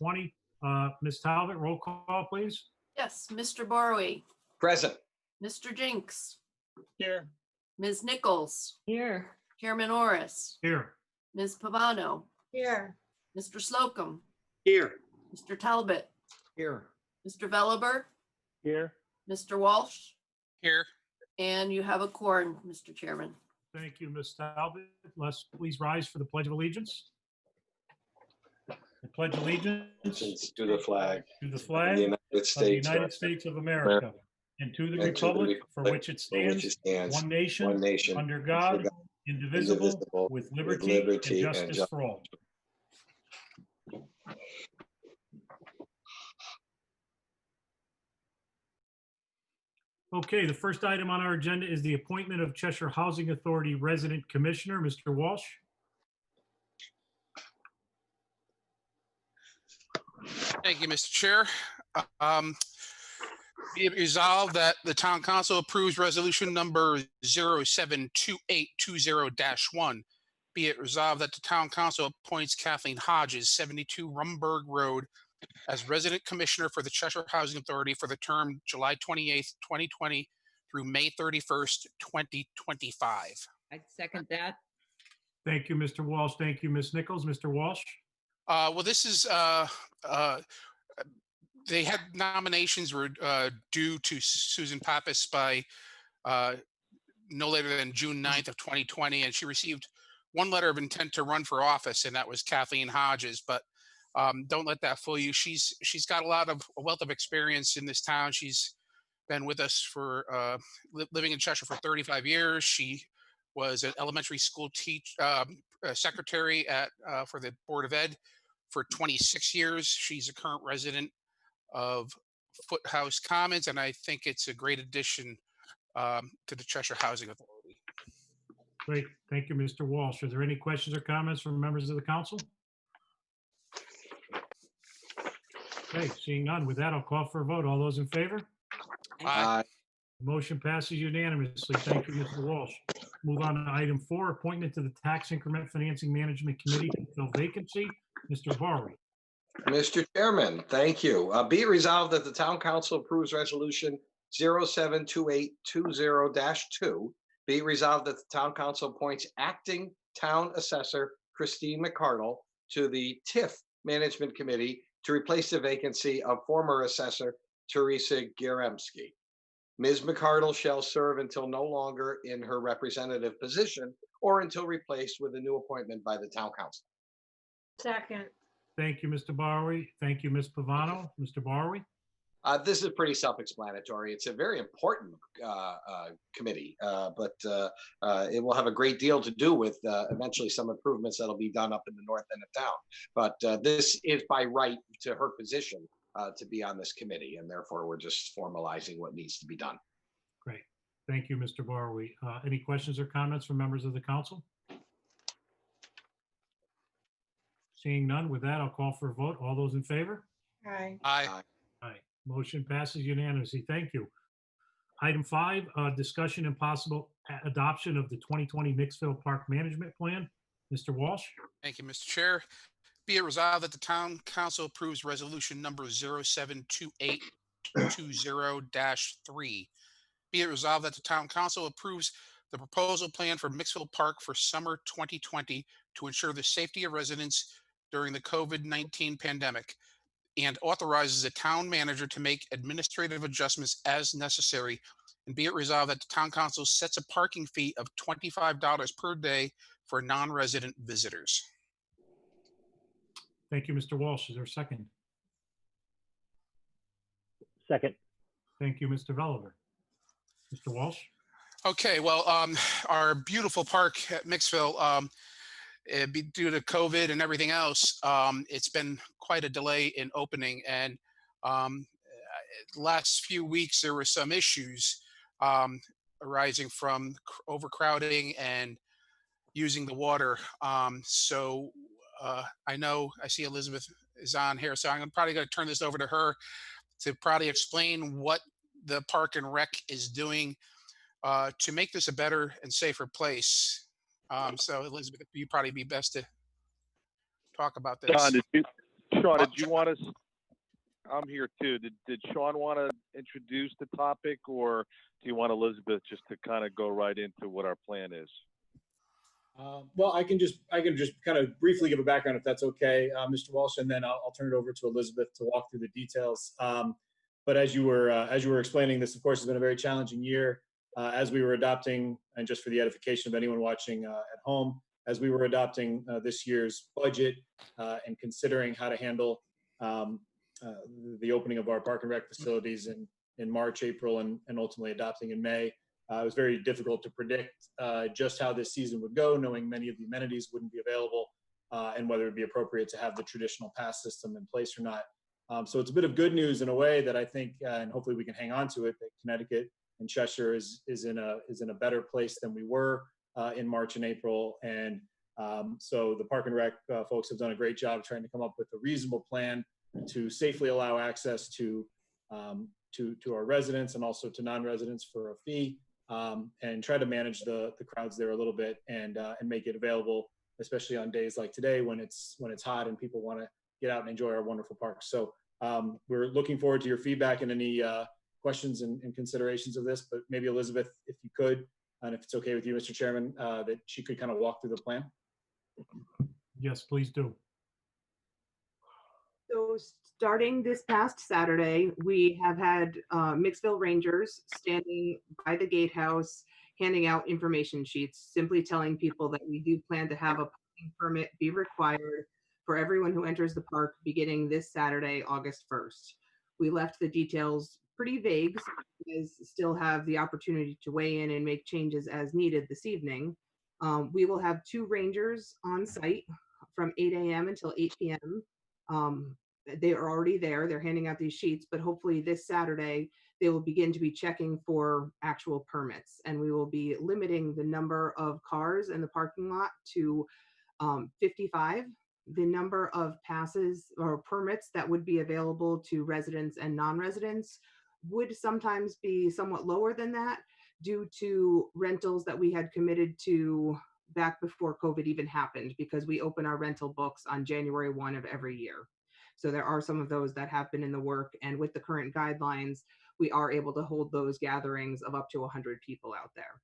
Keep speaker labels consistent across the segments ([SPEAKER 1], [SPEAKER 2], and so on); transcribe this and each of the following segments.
[SPEAKER 1] 2020. Ms. Talbot, roll call, please.
[SPEAKER 2] Yes, Mr. Borwe,
[SPEAKER 3] Present.
[SPEAKER 2] Mr. Jinks,
[SPEAKER 4] Here.
[SPEAKER 2] Ms. Nichols,
[SPEAKER 5] Here.
[SPEAKER 2] Chairman Orris,
[SPEAKER 1] Here.
[SPEAKER 2] Ms. Pavano,
[SPEAKER 5] Here.
[SPEAKER 2] Mr. Slocum,
[SPEAKER 4] Here.
[SPEAKER 2] Mr. Talbot,
[SPEAKER 3] Here.
[SPEAKER 2] Mr. Veliver,
[SPEAKER 4] Here.
[SPEAKER 2] Mr. Walsh,
[SPEAKER 4] Here.
[SPEAKER 2] and you have a quorum, Mr. Chairman.
[SPEAKER 1] Thank you, Ms. Talbot. Let's please rise for the Pledge of Allegiance. I pledge allegiance
[SPEAKER 3] To the flag
[SPEAKER 1] to the
[SPEAKER 3] of
[SPEAKER 1] flag
[SPEAKER 3] the United
[SPEAKER 1] of the
[SPEAKER 3] States,
[SPEAKER 1] United States of America and to the
[SPEAKER 3] and to the
[SPEAKER 1] republic for
[SPEAKER 3] republic
[SPEAKER 1] which it
[SPEAKER 3] for which
[SPEAKER 1] stands,
[SPEAKER 3] it stands,
[SPEAKER 1] one nation,
[SPEAKER 3] nation,
[SPEAKER 1] under
[SPEAKER 3] under
[SPEAKER 1] God,
[SPEAKER 3] God,
[SPEAKER 1] indivisible,
[SPEAKER 3] indivisible,
[SPEAKER 1] with
[SPEAKER 3] with
[SPEAKER 1] liberty and
[SPEAKER 3] liberty and
[SPEAKER 1] justice
[SPEAKER 3] justice
[SPEAKER 1] for all. Okay, the first item on our agenda is the appointment of Cheshire Housing Authority Resident Commissioner, Mr. Walsh.
[SPEAKER 6] Thank you, Mr. Chair. Be it resolved that the town council approves resolution number 072820-1. Be it resolved that the town council appoints Kathleen Hodges, 72 Rumberg Road, as resident commissioner for the Cheshire Housing Authority for the term July 28th, 2020 through May 31st, 2025.
[SPEAKER 5] I'd second that.
[SPEAKER 1] Thank you, Mr. Walsh. Thank you, Ms. Nichols. Mr. Walsh?
[SPEAKER 6] Well, this is, they had nominations were due to Susan Pappas by no later than June 9th of 2020, and she received one letter of intent to run for office, and that was Kathleen Hodges. But don't let that fool you. She's got a wealth of experience in this town. She's been with us for living in Cheshire for 35 years. She was an elementary school secretary at for the Board of Ed for 26 years. She's a current resident of Foothouse Commons, and I think it's a great addition to the Cheshire Housing Authority.
[SPEAKER 1] Great. Thank you, Mr. Walsh. Are there any questions or comments from members of the council? Okay, seeing none. With that, I'll call for a vote. All those in favor?
[SPEAKER 3] Aye.
[SPEAKER 1] Motion passes unanimously. Thank you, Mr. Walsh. Move on to item 4, appointment to the Tax Increment Financing Management Committee to fill vacancy. Mr. Varley.
[SPEAKER 3] Mr. Chairman, thank you. Be it resolved that the town council approves resolution 072820-2. Be it resolved that the town council appoints acting town assessor Christine McCardle to the TIF Management Committee to replace the vacancy of former assessor Teresa Garemski. Ms. McCardle shall serve until no longer in her representative position or until replaced with a new appointment by the town council.
[SPEAKER 5] Second.
[SPEAKER 1] Thank you, Mr. Barwi. Thank you, Ms. Pavano. Mr. Barwi?
[SPEAKER 3] This is pretty self-explanatory. It's a very important committee, but it will have a great deal to do with eventually some improvements that'll be done up in the north end of town. But this is by right to her position to be on this committee, and therefore we're just formalizing what needs to be done.
[SPEAKER 1] Great. Thank you, Mr. Barwi. Any questions or comments from members of the council? Seeing none, with that, I'll call for a vote. All those in favor?
[SPEAKER 5] Aye.
[SPEAKER 6] Aye.
[SPEAKER 1] Aye. Motion passes unanimously. Thank you. Item 5, discussion and possible adoption of the 2020 Mixville Park Management Plan. Mr. Walsh?
[SPEAKER 6] Thank you, Mr. Chair. Be it resolved that the town council approves resolution number 072820-3. Be it resolved that the town council approves the proposal plan for Mixville Park for summer 2020 to ensure the safety of residents during the COVID-19 pandemic, and authorizes the town manager to make administrative adjustments as necessary. And be it resolved that the town council sets a parking fee of $25 per day for non-resident visitors.
[SPEAKER 1] Thank you, Mr. Walsh. Is there a second?
[SPEAKER 4] Second.
[SPEAKER 1] Thank you, Mr. Veliver. Mr. Walsh?
[SPEAKER 6] Okay, well, our beautiful park at Mixville, due to COVID and everything else, it's been quite a delay in opening. And last few weeks, there were some issues arising from overcrowding and using the water. So I know I see Elizabeth is on here, so I'm probably going to turn this over to her to probably explain what the Park and Rec is doing to make this a better and safer place. So Elizabeth, you'd probably be best to talk about this.
[SPEAKER 7] Sean, did you want us? I'm here too. Did Sean want to introduce the topic, or do you want Elizabeth just to kind of go right into what our plan is?
[SPEAKER 8] Well, I can just kind of briefly give a background if that's okay, Mr. Walsh, and then I'll turn it over to Elizabeth to walk through the details. But as you were explaining, this of course has been a very challenging year as we were adopting, and just for the edification of anyone watching at home, as we were adopting this year's budget and considering how to handle the opening of our park and rec facilities in March, April, and ultimately adopting in May. It was very difficult to predict just how this season would go, knowing many of the amenities wouldn't be available and whether it'd be appropriate to have the traditional pass system in place or not. So it's a bit of good news in a way that I think, and hopefully we can hang on to it, that Connecticut and Cheshire is in a better place than we were in March and April. And so the Park and Rec folks have done a great job trying to come up with a reasonable plan to safely allow access to our residents and also to non-residents for a fee. And try to manage the crowds there a little bit and make it available, especially on days like today when it's hot and people want to get out and enjoy our wonderful parks. So we're looking forward to your feedback and any questions and considerations of this. But maybe Elizabeth, if you could, and if it's okay with you, Mr. Chairman, that she could kind of walk through the plan.
[SPEAKER 1] Yes, please do.
[SPEAKER 9] So starting this past Saturday, we have had Mixville Rangers standing by the gatehouse, handing out information sheets, simply telling people that we do plan to have a parking permit be required for everyone who enters the park beginning this Saturday, August 1st. We left the details pretty vague, so you guys still have the opportunity to weigh in and make changes as needed this evening. We will have 2 rangers on site from 8 a.m. until 8 p.m. They are already there. They're handing out these sheets, but hopefully this Saturday, they will begin to be checking for actual permits. And we will be limiting the number of cars in the parking lot to 55. The number of passes or permits that would be available to residents and non-residents would sometimes be somewhat lower than that due to rentals that we had committed to back before COVID even happened, because we open our rental books on January 1 of every year. So there are some of those that have been in the work, and with the current guidelines, we are able to hold those gatherings of up to 100 people out there.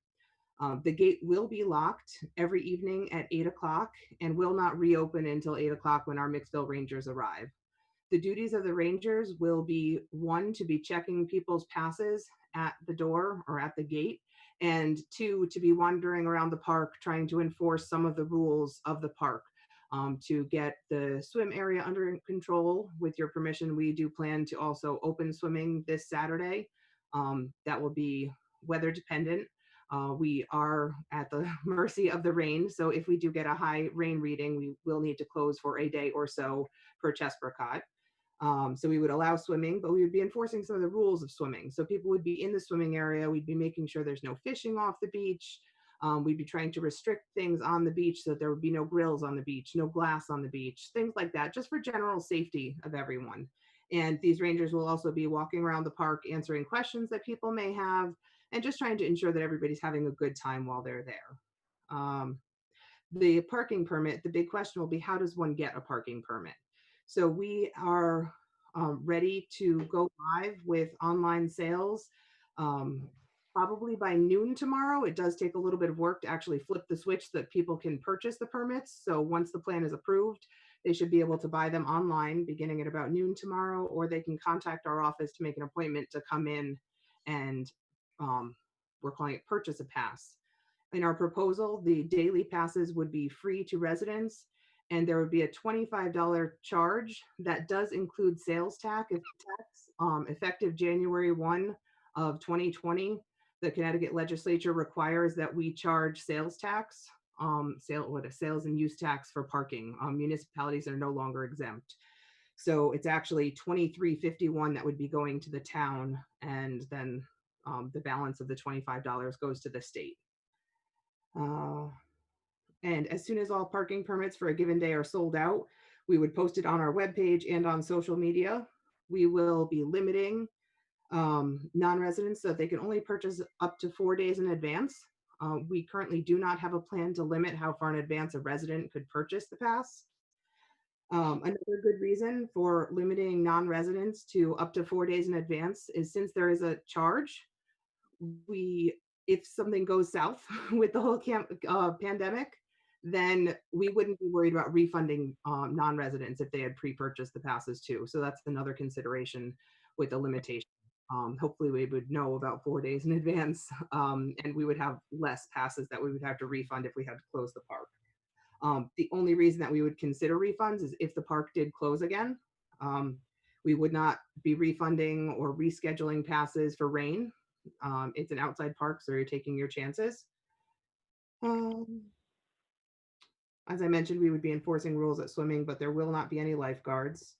[SPEAKER 9] The gate will be locked every evening at 8 o'clock and will not reopen until 8 o'clock when our Mixville Rangers arrive. The duties of the Rangers will be, 1, to be checking people's passes at the door or at the gate, and 2, to be wandering around the park trying to enforce some of the rules of the park. To get the swim area under control. With your permission, we do plan to also open swimming this Saturday. That will be weather dependent. We are at the mercy of the rain, so if we do get a high rain reading, we will need to close for a day or so per Chespercott. So we would allow swimming, but we would be enforcing some of the rules of swimming. So people would be in the swimming area. We'd be making sure there's no fishing off the beach. We'd be trying to restrict things on the beach so that there would be no grills on the beach, no glass on the beach, things like that, just for general safety of everyone. And these rangers will also be walking around the park, answering questions that people may have, and just trying to ensure that everybody's having a good time while they're there. The parking permit, the big question will be, how does one get a parking permit? So we are ready to go live with online sales. Probably by noon tomorrow. It does take a little bit of work to actually flip the switch so that people can purchase the permits. So once the plan is approved, they should be able to buy them online beginning at about noon tomorrow, or they can contact our office to make an appointment to come in and we're calling it purchase a pass. In our proposal, the daily passes would be free to residents, and there would be a $25 charge that does include sales tax effective January 1 of 2020. The Connecticut legislature requires that we charge sales tax, sales and use tax for parking. Municipalities are no longer exempt. So it's actually $23.51 that would be going to the town, and then the balance of the $25 goes to the state. And as soon as all parking permits for a given day are sold out, we would post it on our webpage and on social media. We will be limiting non-residents so that they can only purchase up to 4 days in advance. We currently do not have a plan to limit how far in advance a resident could purchase the pass. Another good reason for limiting non-residents to up to 4 days in advance is since there is a charge, if something goes south with the whole pandemic, then we wouldn't be worried about refunding non-residents if they had pre-purchased the passes too. So that's another consideration with the limitation. Hopefully we would know about 4 days in advance, and we would have less passes that we would have to refund if we had to close the park. The only reason that we would consider refunds is if the park did close again. We would not be refunding or rescheduling passes for rain. It's an outside park, so you're taking your chances. As I mentioned, we would be enforcing rules at swimming, but there will not be any lifeguards.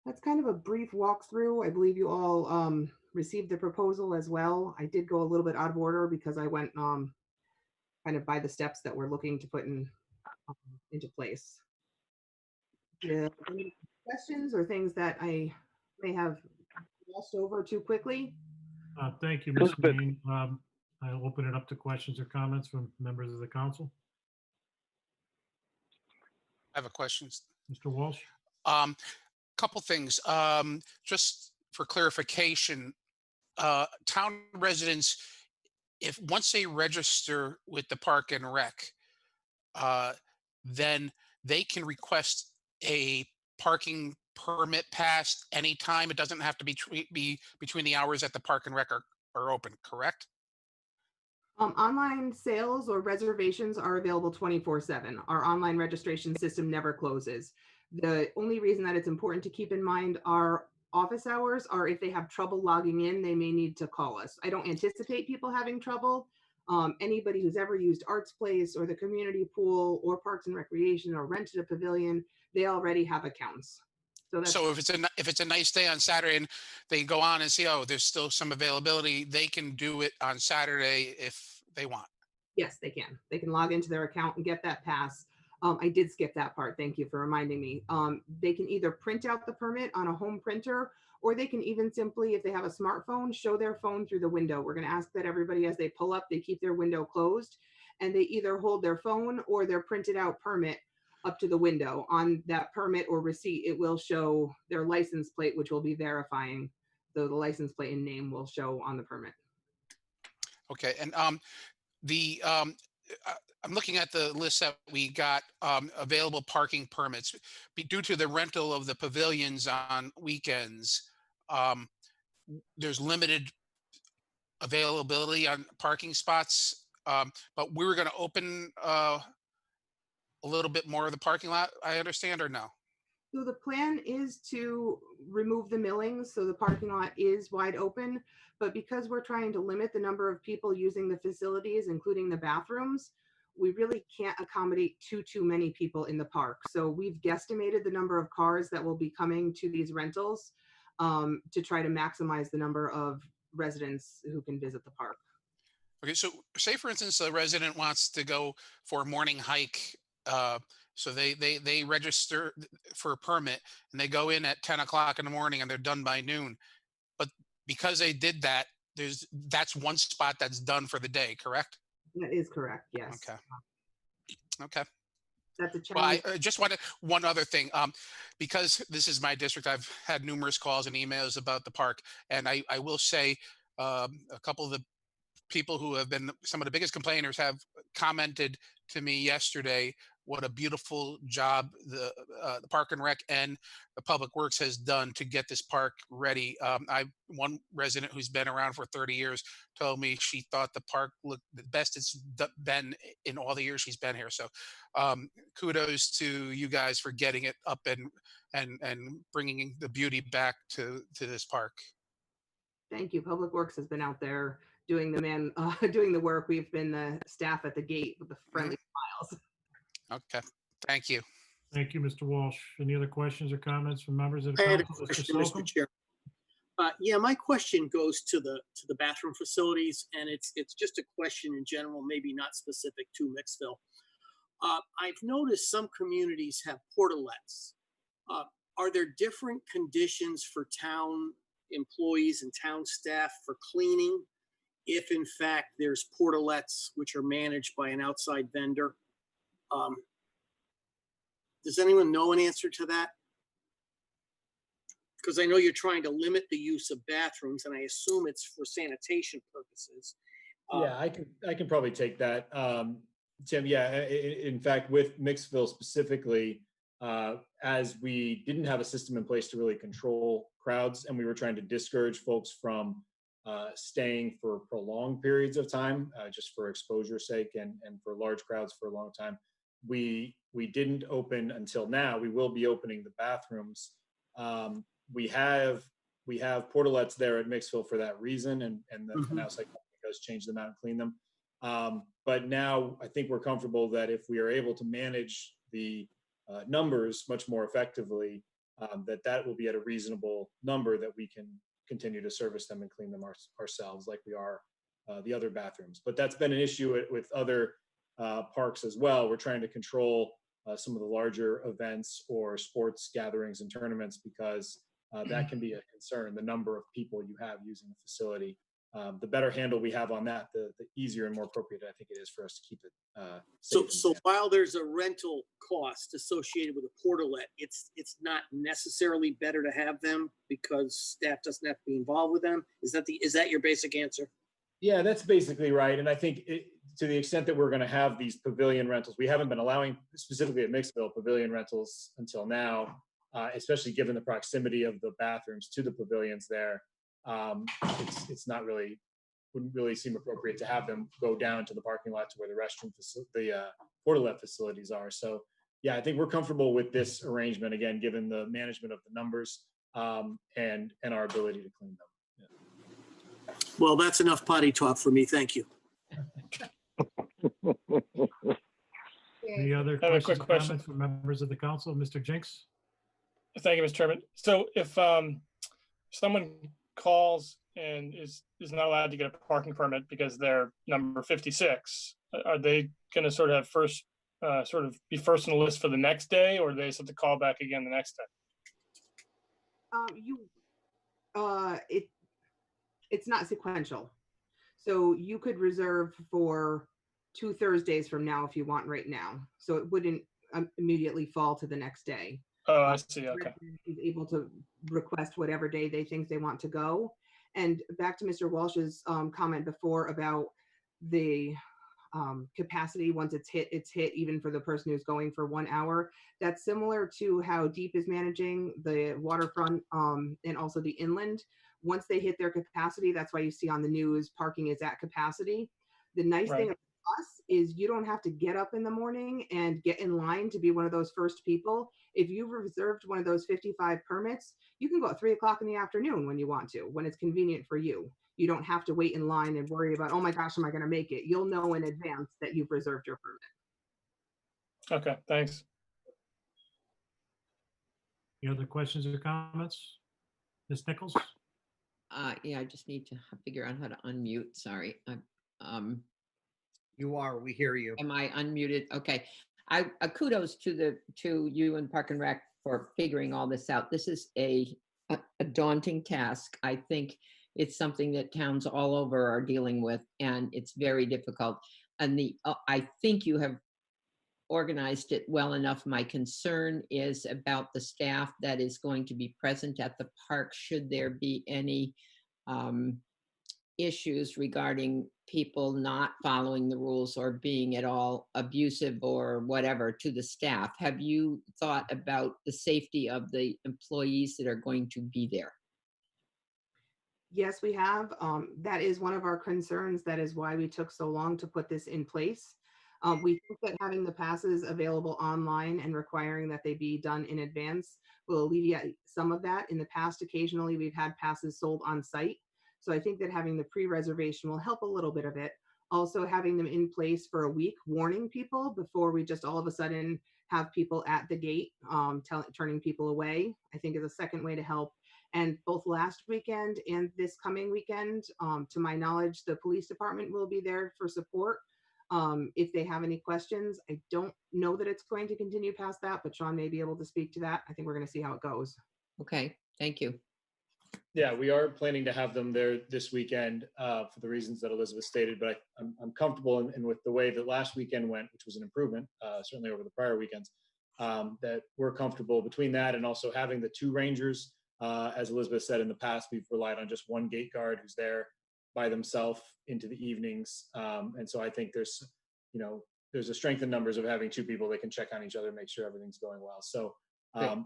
[SPEAKER 9] That's kind of a brief walkthrough. I believe you all received the proposal as well. I did go a little bit out of order because I went kind of by the steps that we're looking to put into place. Any questions or things that I may have glossed over too quickly?
[SPEAKER 1] Thank you, Ms. Green. I'll open it up to questions or comments from members of the council.
[SPEAKER 6] I have a question.
[SPEAKER 1] Mr. Walsh?
[SPEAKER 6] Couple things. Just for clarification, town residents, if once they register with the Park and Rec, then they can request a parking permit pass anytime. It doesn't have to be between the hours that the Park and Rec are open, correct?
[SPEAKER 9] Online sales or reservations are available 24/7. Our online registration system never closes. The only reason that it's important to keep in mind our office hours are if they have trouble logging in, they may need to call us. I don't anticipate people having trouble. Anybody who's ever used Arts Place or the community pool or Parks and Recreation or rented a pavilion, they already have accounts. So that's
[SPEAKER 6] So if it's a nice day on Saturday and they go on and see, oh, there's still some availability, they can do it on Saturday if they want.
[SPEAKER 9] Yes, they can. They can log into their account and get that pass. I did skip that part. Thank you for reminding me. They can either print out the permit on a home printer, or they can even simply, if they have a smartphone, show their phone through the window. We're going to ask that everybody, as they pull up, they keep their window closed, and they either hold their phone or their printed out permit up to the window. On that permit or receipt, it will show their license plate, which will be verifying. So the license plate and name will show on the permit.
[SPEAKER 6] Okay, and I'm looking at the list that we got, available parking permits. Due to the rental of the pavilions on weekends, there's limited availability on parking spots, but we were going to open a little bit more of the parking lot, I understand, or no?
[SPEAKER 9] So the plan is to remove the millings, so the parking lot is wide open, but because we're trying to limit the number of people using the facilities, including the bathrooms, we really can't accommodate too many people in the park. So we've guesstimated the number of cars that will be coming to these rentals to try to maximize the number of residents who can visit the park.
[SPEAKER 6] Okay, so say for instance, a resident wants to go for a morning hike. So they register for a permit and they go in at 10 o'clock in the morning and they're done by noon. But because they did that, that's one spot that's done for the day, correct?
[SPEAKER 9] That is correct, yes.
[SPEAKER 6] Okay. Okay.
[SPEAKER 9] That's a
[SPEAKER 6] Well,
[SPEAKER 9] challenge.
[SPEAKER 6] I just wanted one other thing. Because this is my district, I've had numerous calls and emails about the park. And I will say a couple of the people who have been some of the biggest complainers have commented to me yesterday what a beautiful job the Park and Rec and the Public Works has done to get this park ready. One resident who's been around for 30 years told me she thought the park looked the best it's been in all the years she's been here. So kudos to you guys for getting it up and bringing the beauty back to this park.
[SPEAKER 9] Thank you. Public Works has been out there doing doing the work. We've been the staff at the gate with the friendly smiles.
[SPEAKER 6] Okay, thank you.
[SPEAKER 1] Thank you, Mr. Walsh. Any other questions or comments from members of the
[SPEAKER 10] I had a
[SPEAKER 1] council? Mr.
[SPEAKER 10] question,
[SPEAKER 1] Slocum?
[SPEAKER 10] Mr. Chair. Yeah, my question goes to the bathroom facilities, and it's just a question in general, maybe not specific to Mixville. I've noticed some communities have portalettes. Are there different conditions for town employees and town staff for cleaning if in fact there's portalettes which are managed by an outside vendor? Does anyone know an answer to that? Because I know you're trying to limit the use of bathrooms, and I assume it's for sanitation purposes.
[SPEAKER 8] Yeah, I can probably take that. Tim, yeah, in fact, with Mixville specifically, as we didn't have a system in place to really control crowds, and we were trying to discourage folks from staying for prolonged periods of time, just for exposure's sake and for large crowds for a long time, we didn't open until now. We will be opening the bathrooms. We have portalets there at Mixville for that reason, and the outside company does change them out and clean them. But now I think we're comfortable that if we are able to manage the numbers much more effectively, that will be at a reasonable number that we can continue to service them and clean them ourselves like we are the other bathrooms. But that's been an issue with other parks as well. We're trying to control some of the larger events or sports gatherings and tournaments because that can be a concern, the number of people you have using the facility. The better handle we have on that, the easier and more appropriate I think it is for us to keep it safe.
[SPEAKER 10] So while there's a rental cost associated with a portalet, it's not necessarily better to have them because staff doesn't have to be involved with them. Is that your basic answer?
[SPEAKER 8] Yeah, that's basically right. And I think to the extent that we're going to have these pavilion rentals, we haven't been allowing specifically at Mixville pavilion rentals until now, especially given the proximity of the bathrooms to the pavilions there. It's not really, wouldn't really seem appropriate to have them go down to the parking lot to where the portalet facilities are. So yeah, I think we're comfortable with this arrangement again, given the management of the numbers and our ability to clean them. Yeah.
[SPEAKER 10] Well, that's enough potty talk for me. Thank you.
[SPEAKER 1] Any other
[SPEAKER 11] I have a
[SPEAKER 1] questions
[SPEAKER 11] quick
[SPEAKER 1] or
[SPEAKER 11] question.
[SPEAKER 1] comments from members of the council? Mr. Jinks?
[SPEAKER 11] Thank you, Mr. Chairman. So if someone calls and is not allowed to get a parking permit because they're number 56, are they going to sort of have first be first on the list for the next day, or do they just have to call back again the next day?
[SPEAKER 9] It's not sequential. So you could reserve for 2 Thursdays from now if you want right now. So it wouldn't immediately fall to the next day.
[SPEAKER 11] Oh, I see. Okay.
[SPEAKER 9] Is able to request whatever day they think they want to go. And back to Mr. Walsh's comment before about the capacity, once it's hit even for the person who's going for 1 hour. That's similar to how Deep is managing the waterfront and also the inland. Once they hit their capacity, that's why you see on the news parking is at capacity. The nice thing about us is you don't have to get up in the morning and get in line to be one of those first people. If you've reserved one of those 55 permits, you can go at 3 o'clock in the afternoon when you want to, when it's convenient for you. You don't have to wait in line and worry about, oh my gosh, am I going to make it? You'll know in advance that you've reserved your permit.
[SPEAKER 11] Okay, thanks.
[SPEAKER 1] Any other questions or comments? Ms. Nichols?
[SPEAKER 5] Yeah, I just need to figure out how to unmute. Sorry.
[SPEAKER 12] You are, we hear you.
[SPEAKER 5] Am I unmuted? Okay. I kudos to you and Park and Rec for figuring all this out. This is a daunting task. I think it's something that towns all over are dealing with, and it's very difficult. And I think you have organized it well enough. My concern is about the staff that is going to be present at the park. Should there be any issues regarding people not following the rules or being at all abusive or whatever to the staff? Have you thought about the safety of the employees that are going to be there?
[SPEAKER 9] Yes, we have. That is one of our concerns. That is why we took so long to put this in place. We think that having the passes available online and requiring that they be done in advance will alleviate some of that. In the past, occasionally we've had passes sold on site. So I think that having the pre-reservation will help a little bit of it. Also having them in place for a week, warning people before we just all of a sudden have people at the gate turning people away, I think is a second way to help. And both last weekend and this coming weekend, to my knowledge, the police department will be there for support. If they have any questions, I don't know that it's going to continue past that, but Sean may be able to speak to that. I think we're going to see how it goes.
[SPEAKER 5] Okay, thank you.
[SPEAKER 8] Yeah, we are planning to have them there this weekend for the reasons that Elizabeth stated, but I'm comfortable and with the way that last weekend went, which was an improvement, certainly over the prior weekends. that we're comfortable between that and also having the 2 rangers. As Elizabeth said, in the past, we've relied on just 1 gate guard who's there by themselves into the evenings. And so I think there's a strength in numbers of having 2 people that can check on each other, make sure everything's going well. So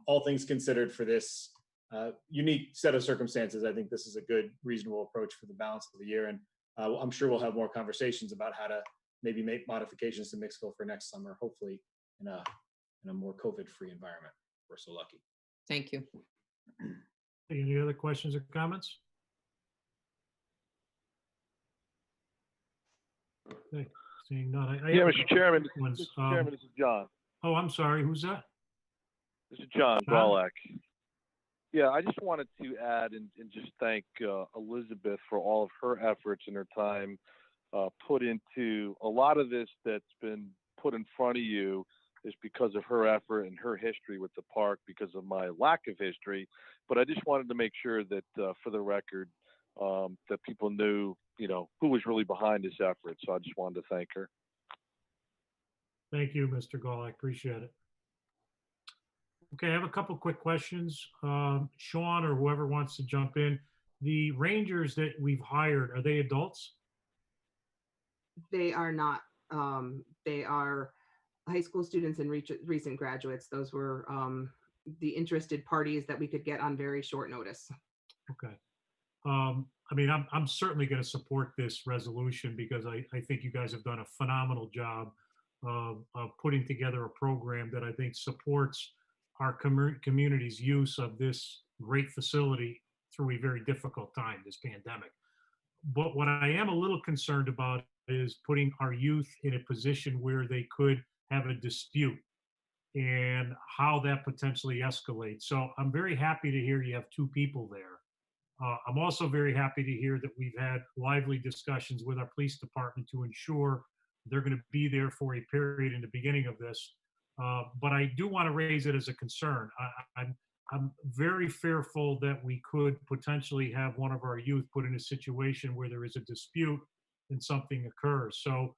[SPEAKER 8] all things considered for this unique set of circumstances, I think this is a good, reasonable approach for the balance of the year. And I'm sure we'll have more conversations about how to maybe make modifications to Mixville for next summer, hopefully in a more COVID-free environment. We're so lucky.
[SPEAKER 5] Thank you.
[SPEAKER 1] Any other questions or comments? Okay, seeing none. I
[SPEAKER 7] Yeah,
[SPEAKER 1] have a
[SPEAKER 7] Mr.
[SPEAKER 1] couple
[SPEAKER 7] Chairman,
[SPEAKER 1] quick ones.
[SPEAKER 7] Mr. Chairman, this is John.
[SPEAKER 1] Oh, I'm sorry. Who's that?
[SPEAKER 7] This is John
[SPEAKER 1] John?
[SPEAKER 7] Gawlak. Yeah, I just wanted to add and just thank Elizabeth for all of her efforts and her time put into a lot of this that's been put in front of you is because of her effort and her history with the park because of my lack of history. But I just wanted to make sure that for the record, that people knew, who was really behind this effort. So I just wanted to thank her.
[SPEAKER 1] Thank you, Mr. Gall. I appreciate it. Okay, I have a couple quick questions. Sean or whoever wants to jump in. The rangers that we've hired, are they adults?
[SPEAKER 9] They are not. They are high school students and recent graduates. Those were the interested parties that we could get on very short notice.
[SPEAKER 1] Okay. I mean, I'm certainly going to support this resolution because I think you guys have done a phenomenal job of putting together a program that I think supports our community's use of this great facility through a very difficult time, this pandemic. But what I am a little concerned about is putting our youth in a position where they could have a dispute and how that potentially escalates. So I'm very happy to hear you have 2 people there. I'm also very happy to hear that we've had lively discussions with our police department to ensure they're going to be there for a period in the beginning of this. But I do want to raise it as a concern. I'm very fearful that we could potentially have one of our youth put in a situation where there is a dispute and something occurs. So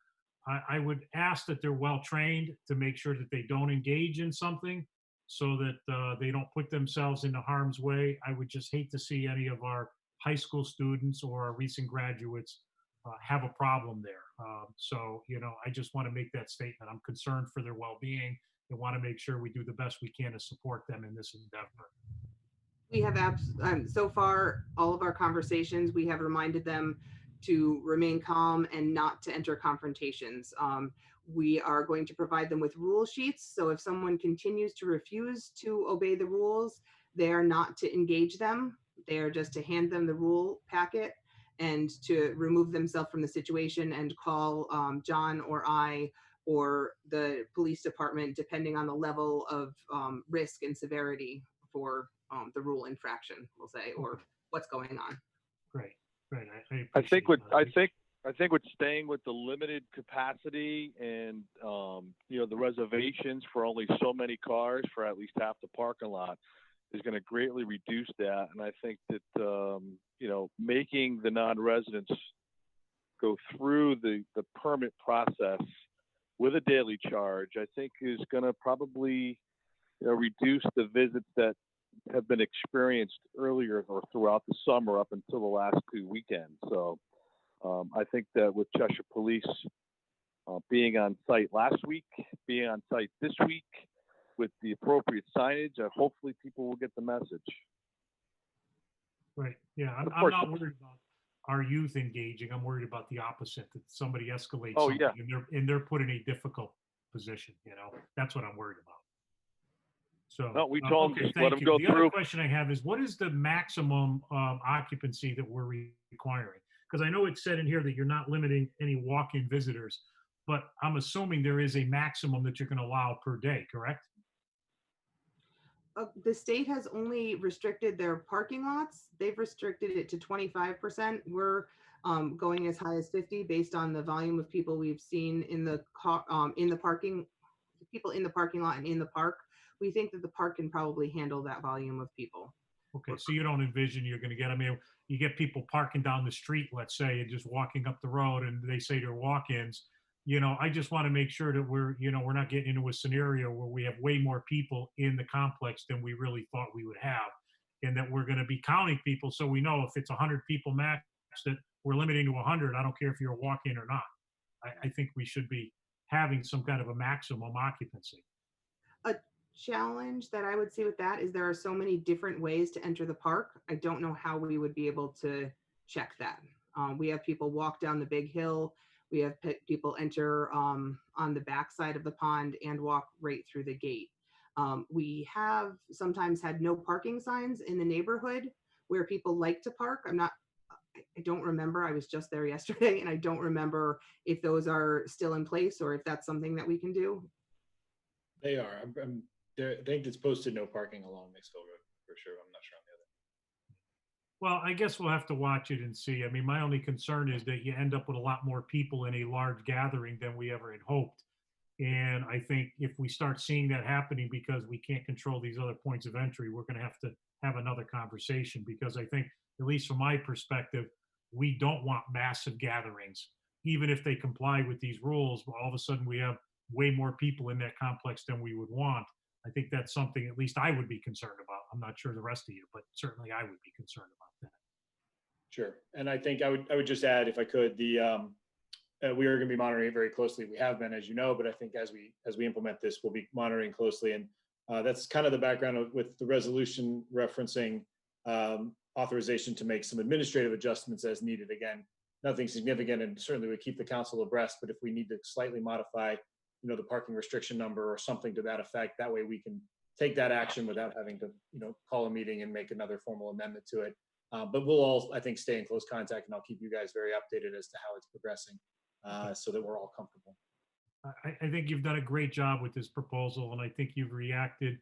[SPEAKER 1] I would ask that they're well trained to make sure that they don't engage in something so that they don't put themselves into harm's way. I would just hate to see any of our high school students or our recent graduates have a problem there. So, I just want to make that statement. I'm concerned for their well-being and want to make sure we do the best we can to support them in this endeavor.
[SPEAKER 9] We have so far, all of our conversations, we have reminded them to remain calm and not to enter confrontations. We are going to provide them with rule sheets. So if someone continues to refuse to obey the rules, they are not to engage them. They are just to hand them the rule packet and to remove themselves from the situation and call John or I or the police department, depending on the level of risk and severity for the rule infraction, we'll say, or what's going on.
[SPEAKER 1] Great.
[SPEAKER 7] I think with staying with the limited capacity and the reservations for only so many cars for at least half the parking lot is going to greatly reduce that. And I think that making the non-residents go through the permit process with a daily charge, I think is going to probably reduce the visits that have been experienced earlier or throughout the summer up until the last 2 weekends. So I think that with Cheshire Police being on site last week, being on site this week with the appropriate signage, hopefully people will get the message.
[SPEAKER 1] Right. Yeah. I'm not worried about our youth engaging. I'm worried about the opposite, that somebody escalates something and they're put in a difficult position. That's what I'm worried about. So
[SPEAKER 7] no, we told them, let them go
[SPEAKER 1] the
[SPEAKER 7] through.
[SPEAKER 1] Other question I have is, what is the maximum occupancy that we're requiring? Because I know it said in here that you're not limiting any walk-in visitors, but I'm assuming there is a maximum that you're going to allow per day, correct?
[SPEAKER 9] The state has only restricted their parking lots. They've restricted it to 25%. We're going as high as 50 based on the volume of people we've seen in the parking lot and in the park. We think that the park can probably handle that volume of people.
[SPEAKER 1] Okay, so you don't envision you're going to get, you get people parking down the street, let's say, and just walking up the road, and they say they're walk-ins. I just want to make sure that we're not getting into a scenario where we have way more people in the complex than we really thought we would have. And that we're going to be counting people. So we know if it's 100 people max, that we're limiting to 100. I don't care if you're a walk-in or not. I think we should be having some kind of a maximum occupancy.
[SPEAKER 9] A challenge that I would see with that is there are so many different ways to enter the park. I don't know how we would be able to check that. We have people walk down the big hill. We have people enter on the back side of the pond and walk right through the gate. We have sometimes had no parking signs in the neighborhood where people like to park. I don't remember. I was just there yesterday and I don't remember if those are still in place or if that's something that we can do.
[SPEAKER 8] They are. I think it's posted no parking along Mixville Road for sure. I'm not sure on the other.
[SPEAKER 1] Well, I guess we'll have to watch it and see. I mean, my only concern is that you end up with a lot more people in a large gathering than we ever had hoped. And I think if we start seeing that happening because we can't control these other points of entry, we're going to have another conversation, because I think, at least from my perspective, we don't want massive gatherings. Even if they comply with these rules, all of a sudden we have way more people in that complex than we would want. I think that's something at least I would be concerned about. I'm not sure the rest of you, but certainly I would be concerned about that.
[SPEAKER 8] Sure. And I think I would just add, if I could, we are going to be monitoring it very closely. We have been, as you know, but I think as we implement this, we'll be monitoring closely. And that's kind of the background with the resolution referencing authorization to make some administrative adjustments as needed. Again, nothing significant, and certainly we keep the council abreast, but if we need to slightly modify, the parking restriction number or something to that effect, that way we can take that action without having to, call a meeting and make another formal amendment to it. But we'll all, I think, stay in close contact, and I'll keep you guys very updated as to how it's progressing, so that we're all comfortable.
[SPEAKER 1] I think you've done a great job with this proposal, and I think you've reacted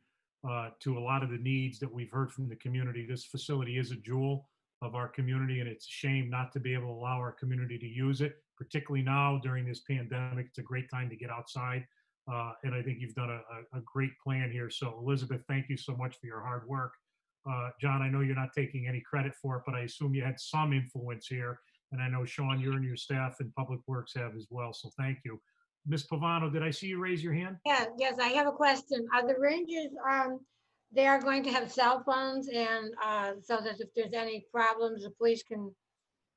[SPEAKER 1] to a lot of the needs that we've heard from the community. This facility is a jewel of our community, and it's a shame not to be able to allow our community to use it, particularly now during this pandemic. It's a great time to get outside, and I think you've done a great plan here. So Elizabeth, thank you so much for your hard work. John, I know you're not taking any credit for it, but I assume you had some influence here, and I know Sean, you and your staff in Public Works have as well, so thank you. Ms. Pavano, did I see you raise your hand?
[SPEAKER 12] Yeah, yes, I have a question. Are the rangers, they are going to have cell phones, and so that if there's any problems, the police can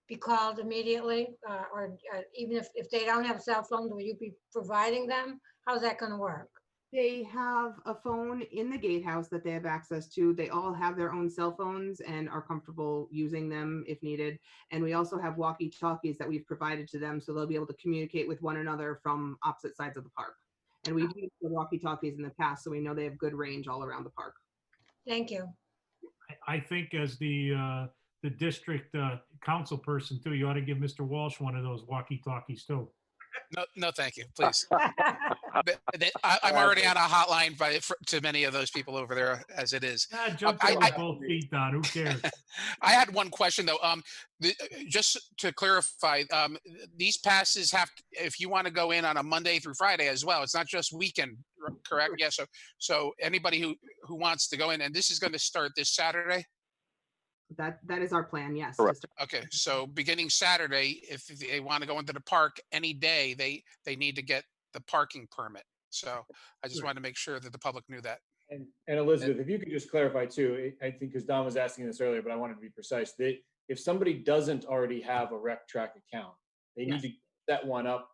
[SPEAKER 12] be called immediately, or even if they don't have cell phones, will you be providing them? How's that going to work?
[SPEAKER 9] They have a phone in the gatehouse that they have access to. They all have their own cell phones and are comfortable using them if needed. And we also have walkie-talkies that we've provided to them, so they'll be able to communicate with one another from opposite sides of the park. And we've used the walkie-talkies in the past, so we know they have good range all around the park.
[SPEAKER 12] Thank you.
[SPEAKER 1] I think as the district council person too, you ought to give Mr. Walsh one of those walkie-talkies too.
[SPEAKER 6] No, thank you, please. I'm already on a hotline to many of those people over there as it is.
[SPEAKER 1] Jump in with both feet down. Who cares?
[SPEAKER 6] I had one question though. Just to clarify, these passes if you want to go in on a Monday through Friday as well. It's not just weekend, correct? Yeah. So anybody who wants to go in, and this is going to start this Saturday.
[SPEAKER 9] That is our plan, yes.
[SPEAKER 6] Okay, so beginning Saturday, if they want to go into the park any day, they need to get the parking permit. So I just wanted to make sure that the public knew that.
[SPEAKER 8] And Elizabeth, if you could just clarify too, I think because Don was asking this earlier, but I wanted to be precise, that if somebody doesn't already have a Rec Track account, they need to set one up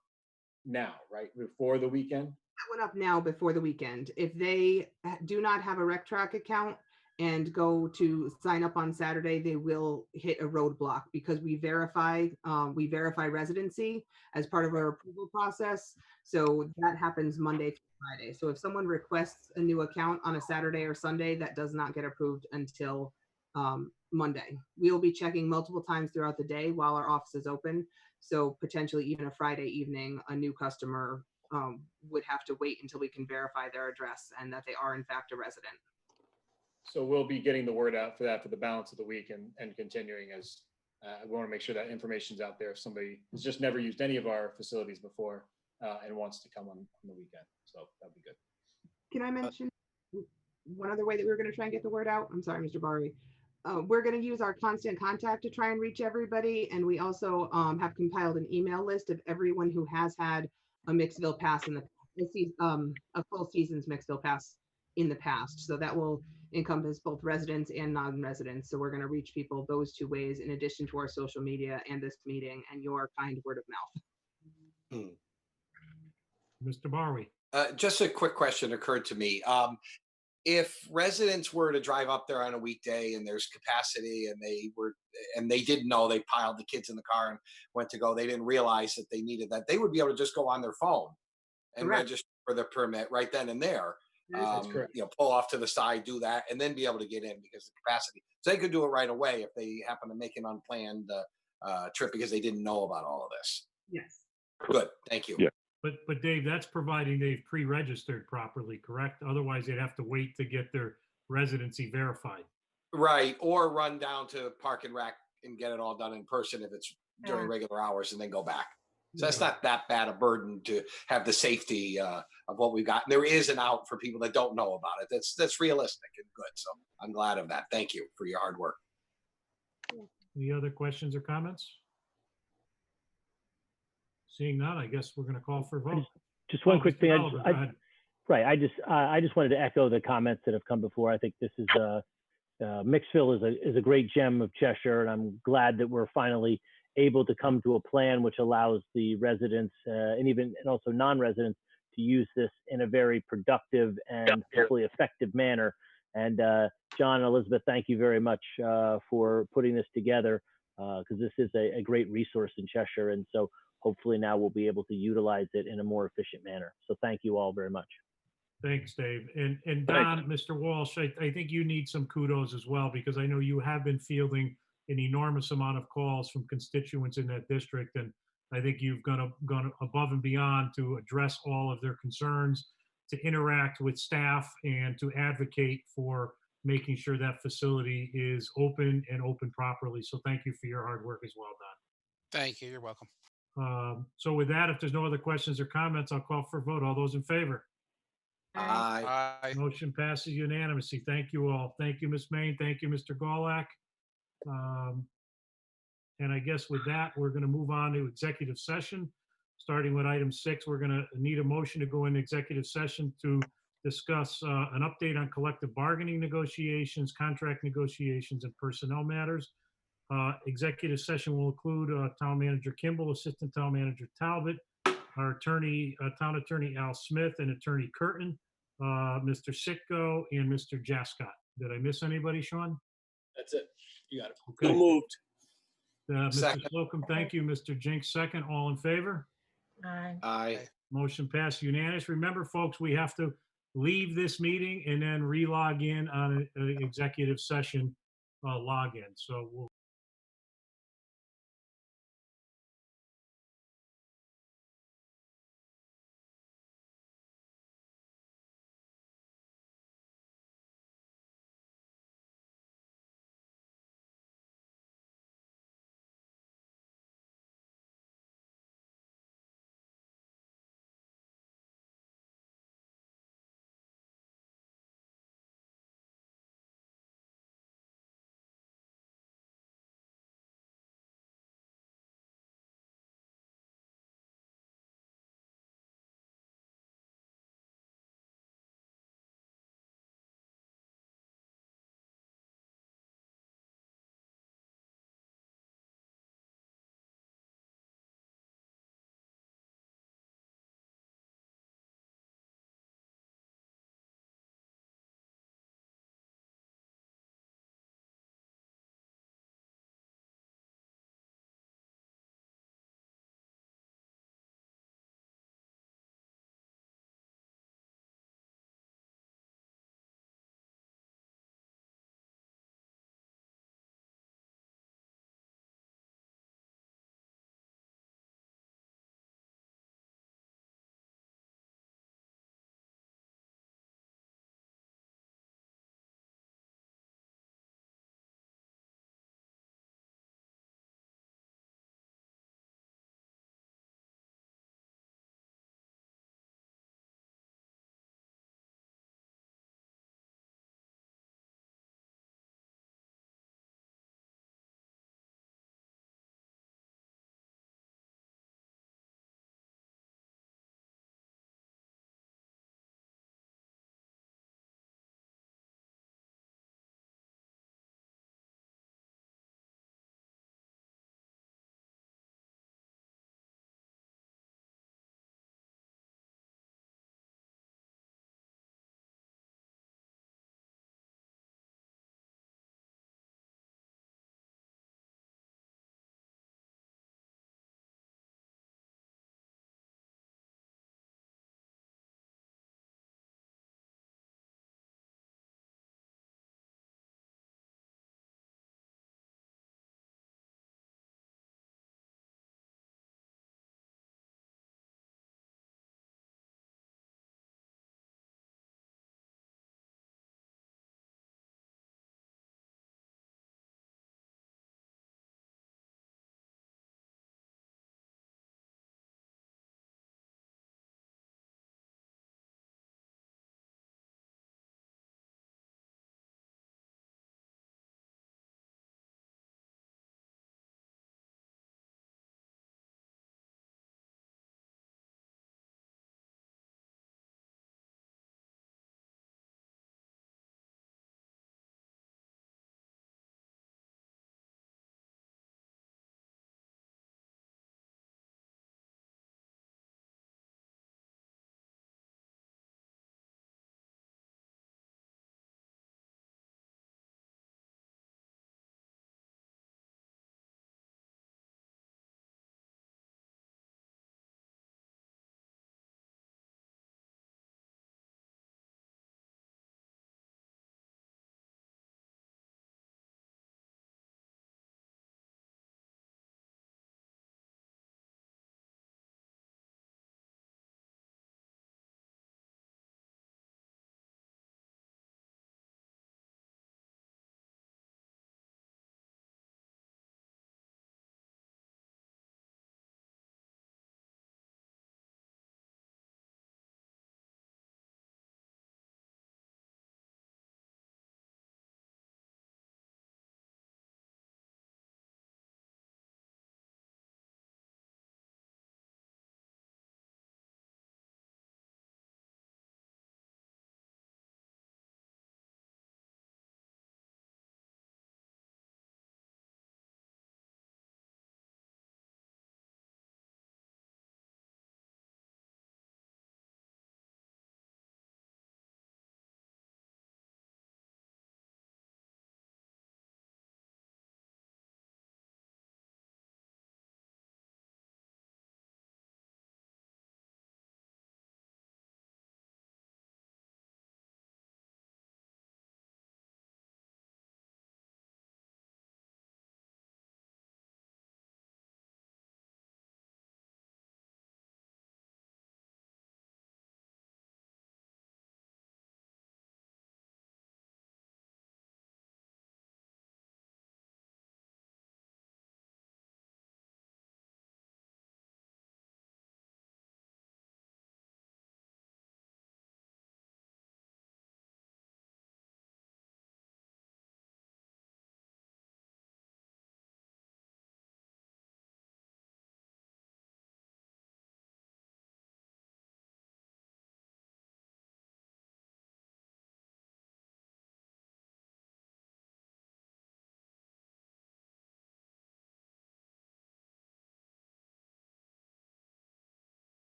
[SPEAKER 8] now, right? Before the weekend?
[SPEAKER 9] Set one up now before the weekend. If they do not have a Rec Track account and go to sign up on Saturday, they will hit a roadblock because we verify residency as part of our approval process. So that happens Monday through Friday. So if someone requests a new account on a Saturday or Sunday, that does not get approved until Monday. We will be checking multiple times throughout the day while our office is open. So potentially even a Friday evening, a new customer would have to wait until we can verify their address and that they are in fact a resident.
[SPEAKER 8] So we'll be getting the word out for that for the balance of the week and continuing as we want to make sure that information's out there if somebody has just never used any of our facilities before and wants to come on the weekend. So that'd be good.
[SPEAKER 9] Can I mention one other way that we're going to try and get the word out? I'm sorry, Mr. Bari. We're going to use our constant contact to try and reach everybody. And we also have compiled an email list of everyone who has had a Mixville pass in a full season's Mixville pass in the past. So that will encompass both residents and non-residents. So we're going to reach people those two ways in addition to our social media and this meeting and your kind word of mouth.
[SPEAKER 1] Mr. Barwi.
[SPEAKER 3] Just a quick question occurred to me. If residents were to drive up there on a weekday and there's capacity and they didn't know, they piled the kids in the car and went to go, they didn't realize that they needed that, they would be able to just go on their phone and
[SPEAKER 9] Correct.
[SPEAKER 3] register for the permit right then and there.
[SPEAKER 8] That's correct.
[SPEAKER 3] Pull off to the side, do that, and then be able to get in because of capacity. So they could do it right away if they happen to make an unplanned trip because they didn't know about all of this.
[SPEAKER 9] Yes.
[SPEAKER 3] Good, thank you.
[SPEAKER 7] Yeah.
[SPEAKER 1] But Dave, that's providing they've pre-registered properly, correct? Otherwise, they'd have to wait to get their residency verified.
[SPEAKER 3] Right, or run down to Park and Rec and get it all done in person if it's during regular hours and then go back. So that's not that bad a burden to have the safety of what we've got. And there is an out for people that don't know about it. That's realistic and good. So I'm glad of that. Thank you for your hard work.
[SPEAKER 1] Any other questions or comments? Seeing none, I guess we're going to call for a vote.
[SPEAKER 4] Just one
[SPEAKER 1] Oh,
[SPEAKER 4] quick
[SPEAKER 1] Mr.
[SPEAKER 4] thing.
[SPEAKER 1] Oliver, go ahead.
[SPEAKER 4] Right. I just wanted to echo the comments that have come before. I think this is Mixville is a great gem of Cheshire, and I'm glad that we're finally able to come to a plan which allows the residents and also non-residents to use this in a very productive and hopefully effective manner. And John and Elizabeth, thank you very much for putting this together because this is a great resource in Cheshire, and so hopefully now we'll be able to utilize it in a more efficient manner. So thank you all very much.
[SPEAKER 1] Thanks, Dave. And Don, Mr. Walsh, I think you need some kudos as well, because I know you have been fielding an enormous amount of calls from constituents in that district. And I think you've gone above and beyond to address all of their concerns, to interact with staff, and to advocate for making sure that facility is open and open properly. So thank you for your hard work as well, Don.
[SPEAKER 6] Thank you. You're welcome.
[SPEAKER 1] So with that, if there's no other questions or comments, I'll call for a vote. All those in favor?
[SPEAKER 3] Aye.
[SPEAKER 6] Aye.
[SPEAKER 1] Motion passes unanimously. Thank you all. Thank you, Ms. Main. Thank you, Mr. Golak. And I guess with that, we're going to move on to executive session. Starting with item 6, we're going to need a motion to go into executive session to discuss an update on collective bargaining negotiations, contract negotiations, and personnel matters. Executive session will include Town Manager Kimball, Assistant Town Manager Talbot, our attorney, Town Attorney Al Smith, and Attorney Curtin, Mr. Sitko, and Mr. Jascott. Did I miss anybody, Sean?
[SPEAKER 8] That's it. You got it.
[SPEAKER 10] So
[SPEAKER 1] Okay.
[SPEAKER 10] moved.
[SPEAKER 1] Mr.
[SPEAKER 3] Second.
[SPEAKER 1] Slocum, thank you. Mr. Jinks, second. All in favor?
[SPEAKER 12] Aye.
[SPEAKER 3] Aye.
[SPEAKER 1] Motion passed unanimous. Remember, folks, we have to leave this meeting and then re-log in on an executive session login. So we'll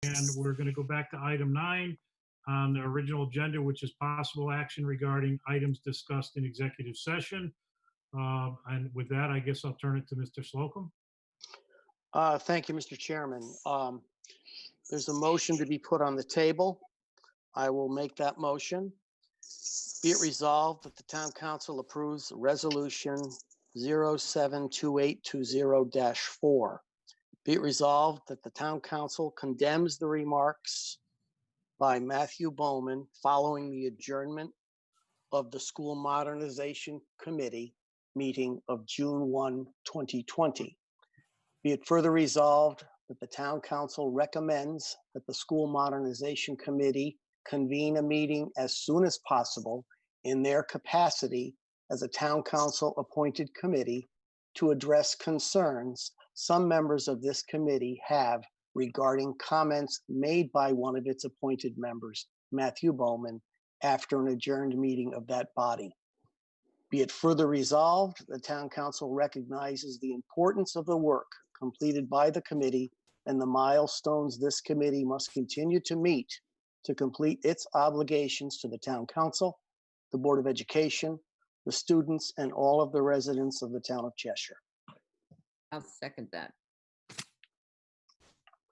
[SPEAKER 1] And we're going to go back to item 9 on the original agenda, which is possible action regarding items discussed in executive session. And with that, I guess I'll turn it to Mr. Slocum.
[SPEAKER 13] Thank you, Mr. Chairman. There's a motion to be put on the table. I will make that motion. Be it resolved that the town council approves resolution 072820-4. Be it resolved that the town council condemns the remarks by Matthew Bowman following the adjournment of the School Modernization Committee meeting of June 1, 2020. Be it further resolved that the town council recommends that the School Modernization Committee convene a meeting as soon as possible in their capacity as a town council appointed committee to address concerns some members of this committee have regarding comments made by one of its appointed members, Matthew Bowman, after an adjourned meeting of that body. Be it further resolved, the town council recognizes the importance of the work completed by the committee and the milestones this committee must continue to meet to complete its obligations to the town council, the Board of Education, the students, and all of the residents of the town of Cheshire.
[SPEAKER 5] I'll second that.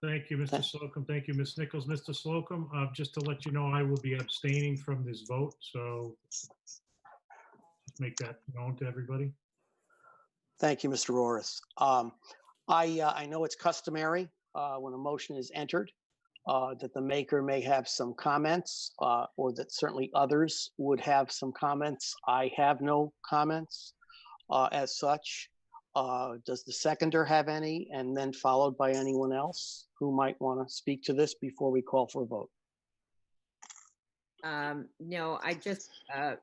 [SPEAKER 1] Thank you, Mr. Slocum. Thank you, Ms. Nichols. Mr. Slocum, just to let you know, I will be abstaining from this vote, so just make that known to everybody.
[SPEAKER 13] Thank you, Mr. Orris. I know it's customary when a motion is entered that the maker may have some comments or that certainly others would have some comments. I have no comments as such. Does the seconder have any? And then followed by anyone else who might want to speak to this before we call for a vote?
[SPEAKER 5] No, I just, a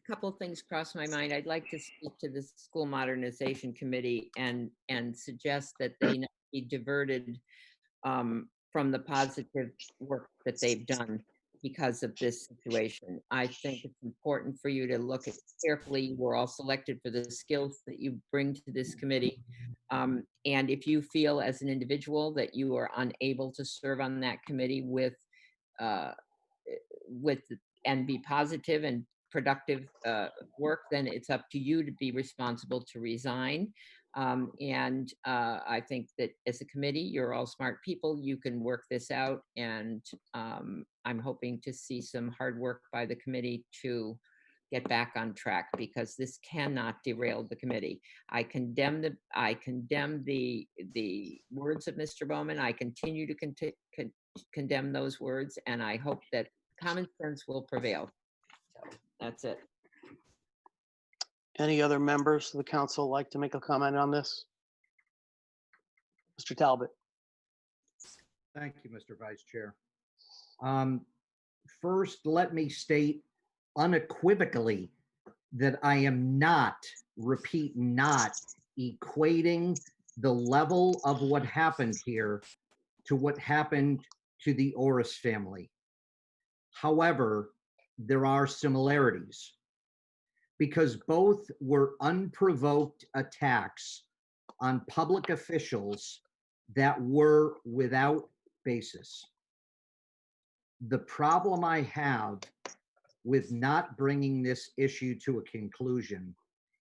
[SPEAKER 5] couple of things crossed my mind. I'd like to speak to the School Modernization Committee and suggest that they not be diverted from the positive work that they've done because of this situation. I think it's important for you to look at carefully. We're all selected for the skills that you bring to this committee. And if you feel as an individual that you are unable to serve on that committee with and be positive and productive work, then it's up to you to be responsible to resign. I think that as a committee, you're all smart people. You can work this out, and I'm hoping to see some hard work by the committee to get back on track, because this cannot derail the committee. I condemn the words of Mr. Bowman. I continue to condemn those words, and I hope that common sense will prevail. So that's it.
[SPEAKER 13] Any other members of the council like to make a comment on this? Mr. Talbot.
[SPEAKER 14] Thank you, Mr. Vice Chair. First, let me state unequivocally that I am not, repeat, not equating the level of what happened here to what happened to the Orris family. However, there are similarities, because both were unprovoked attacks on public officials that were without basis. The problem I have with not bringing this issue to a conclusion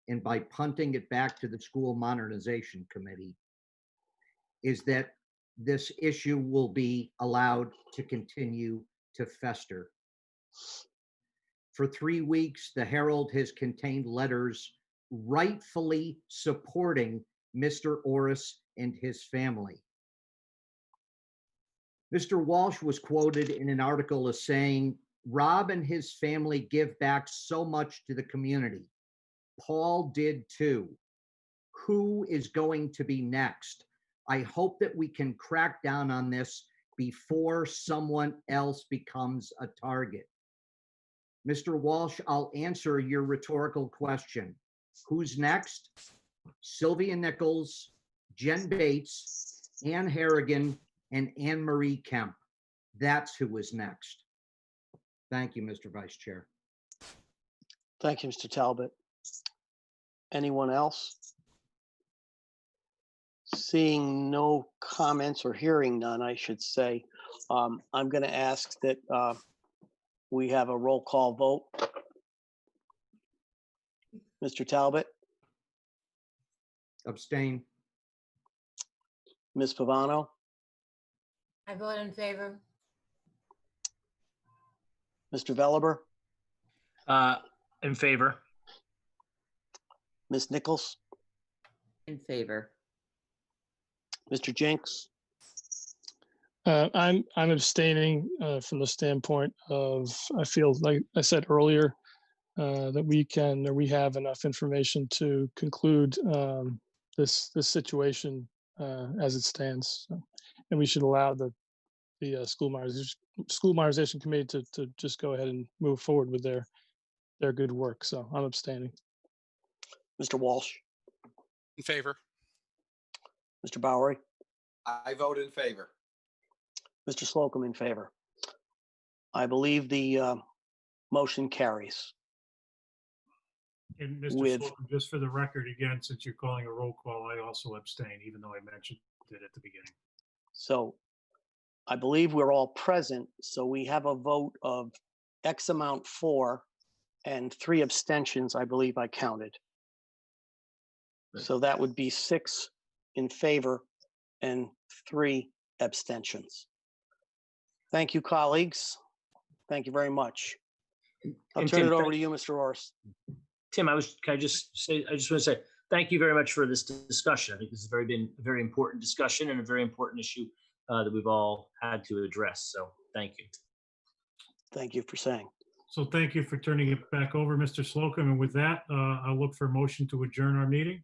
[SPEAKER 14] and by punting it back to the School Modernization Committee is that this issue will be allowed to continue to fester. For 3 weeks, the Herald has contained letters rightfully supporting Mr. Orris and his family. Mr. Walsh was quoted in an article as saying, "Rob and his family give back so much to the community. Paul did too. Who is going to be next? I hope that we can crack down on this before someone else becomes a target." Mr. Walsh, I'll answer your rhetorical question. Who's next? Sylvia Nichols, Jen Bates, Ann Harrigan, and Anne Marie Kemp. That's who is next. Thank you, Mr. Vice Chair.
[SPEAKER 13] Thank you, Mr. Talbot. Anyone else? Seeing no comments or hearing none, I should say, I'm going to ask that we have a roll call vote. Mr. Talbot,
[SPEAKER 14] Abstain.
[SPEAKER 13] Ms. Pavano,
[SPEAKER 12] I vote in favor.
[SPEAKER 13] Mr. Veliber,
[SPEAKER 15] In favor.
[SPEAKER 13] Ms. Nichols,
[SPEAKER 5] In favor.
[SPEAKER 13] Mr. Jinks,
[SPEAKER 11] I'm abstaining from the standpoint of, I feel like I said earlier, that we have enough information to conclude this situation as it stands. So, and we should allow the school modernization committee to just go ahead and move forward with their good work. So I'm abstaining.
[SPEAKER 13] Mr. Walsh,
[SPEAKER 6] In favor.
[SPEAKER 13] Mr. Bowery,
[SPEAKER 3] I vote in favor.
[SPEAKER 13] Mr. Slocum in favor. I believe the motion carries.
[SPEAKER 1] And Mr.
[SPEAKER 13] With-
[SPEAKER 1] Slocum, just for the record, again, since you're calling a roll call, I also abstain, even though I mentioned it at the beginning.
[SPEAKER 13] So I believe we're all present, so we have a vote of X amount for and 3 abstentions, I believe I counted. So that would be 6 in favor and 3 abstentions. Thank you, colleagues. Thank you very much. I'll
[SPEAKER 15] And
[SPEAKER 13] turn
[SPEAKER 15] Tim,
[SPEAKER 13] it over
[SPEAKER 15] thank-
[SPEAKER 13] to you, Mr. Orris.
[SPEAKER 15] Tim, can I just say, I just want to say, thank you very much for this discussion. I think this has been a very important discussion and a very important issue that we've all had to address. So thank you.
[SPEAKER 13] Thank you for saying.
[SPEAKER 1] So thank you for turning it back over, Mr. Slocum. And with that, I'll look for a motion to adjourn our meeting.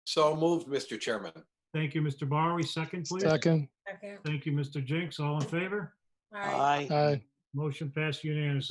[SPEAKER 3] So moved, Mr. Chairman.
[SPEAKER 1] Thank you, Mr. Bowery. Second, please.
[SPEAKER 11] Second.
[SPEAKER 12] Okay.
[SPEAKER 1] Thank you, Mr. Jinks. All in favor?
[SPEAKER 12] All right.
[SPEAKER 13] Aye.
[SPEAKER 11] Aye.
[SPEAKER 1] Motion passed unanimously.